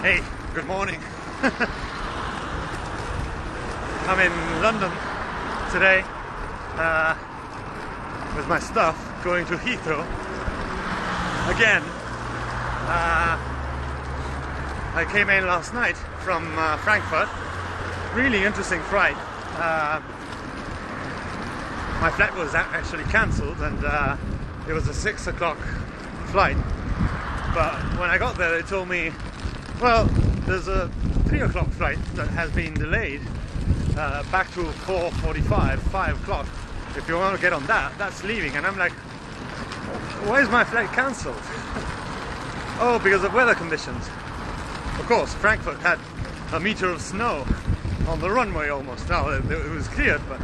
Hey, good morning. I'm in London today with my stuff, going to Heathrow again. I came in last night from Frankfurt. Really interesting flight. My flight was actually cancelled, and it was a 6 o'clock flight. But when I got there, they told me, well, there's a 3 o'clock flight that has been delayed back to 4:45, 5 o'clock. If you want to get on that, that's leaving. And I'm like, why is my flight cancelled? Oh, because of weather conditions. Of course, Frankfurt had a meter of snow on the runway almost. Now it was cleared, but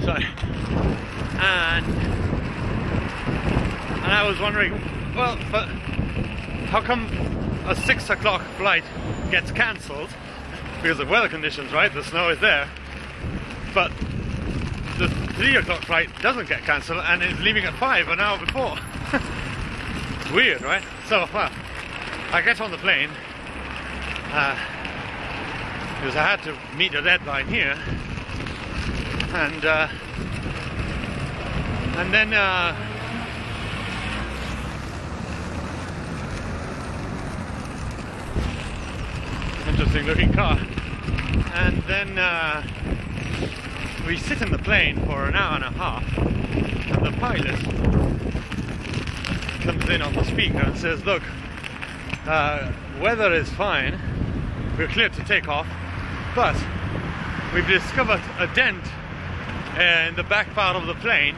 sorry. And I was wondering, well, but how come a 6 o'clock flight gets cancelled? Because of weather conditions, right? The snow is there. But the 3 o'clock flight doesn't get cancelled and is leaving at 5 an hour before. It's weird, right? So, well, I get on the plane because I had to meet a deadline here, and then interesting looking car, and then we sit in the plane for an hour and a half, and the pilot comes in on the speaker and says, look, weather is fine, we're cleared to take off, but we've discovered a dent in the back part of the plane,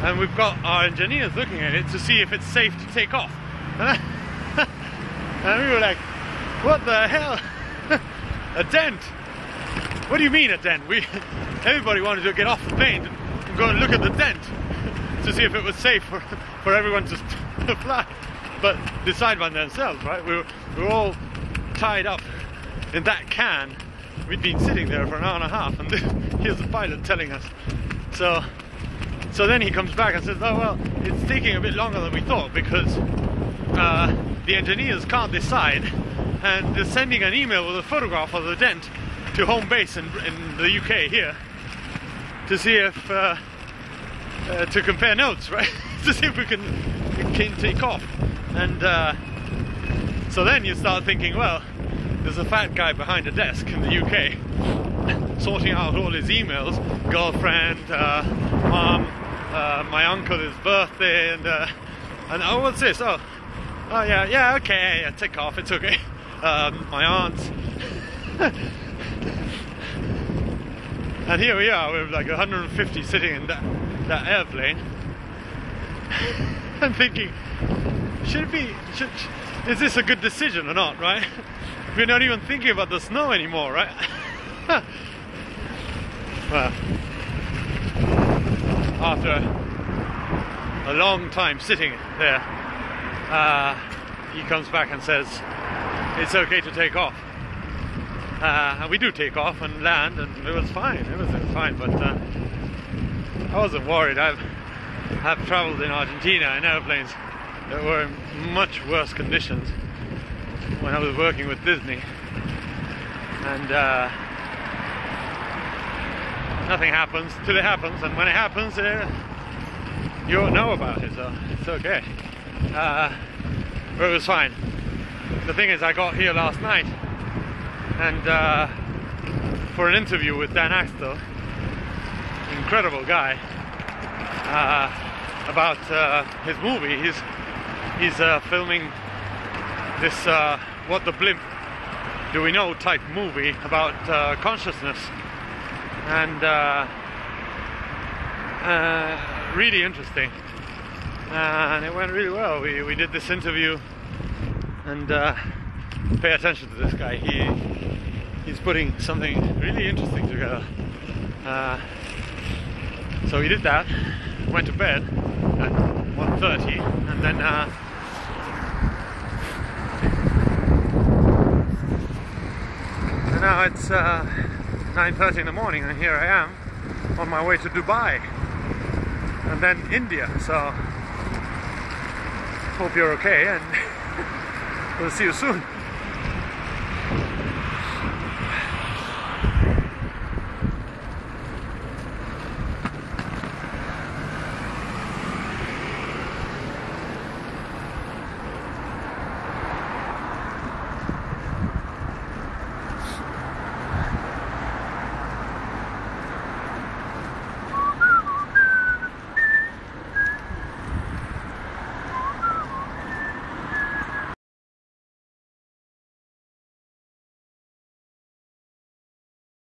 and we've got our engineers looking at it to see if it's safe to take off. And we were like, what the hell? A dent? What do you mean a dent? Everybody wanted to get off the plane and go and look at the dent to see if it was safe for everyone to fly, but decide by themselves, right? We were all tied up in that can. We'd been sitting there for an hour and a half, and here's the pilot telling us. So then he comes back and says, oh well, it's taking a bit longer than we thought because the engineers can't decide, and they're sending an email with a photograph of the dent to home base in the UK here to see if to compare notes, right? To see if we can take off. And so then you start thinking, well, there's a fat guy behind a desk in the UK sorting out all his emails, girlfriend, mom, my uncle, his birthday, and oh, what's this? Oh yeah, okay, yeah, take off, it's okay. My aunt. And here we are, we're like 150 sitting in that airplane. I'm thinking, is this a good decision or not, right? We're not even thinking about the snow anymore, right? Well, after a long time sitting there, he comes back and says it's okay to take off. And we do take off and land, and it was fine. It was fine, but I wasn't worried. I've traveled in Argentina in airplanes that were in much worse conditions when I was working with Disney, and nothing happens till it happens, and when it happens, you won't know about it, so it's okay. But it was fine. The thing is, I got here last night, and for an interview with Dan Axtell, incredible guy, about his movie. He's filming this What the Blimp Do We Know type movie about consciousness, and really interesting, and it went really well. We did this interview, and pay attention to this guy. He's putting something really interesting together. So we did that, went to bed at 1:30, and then now it's 9:30 in the morning, and here I am on my way to Dubai and then India. So hope you're okay, and we'll see you soon.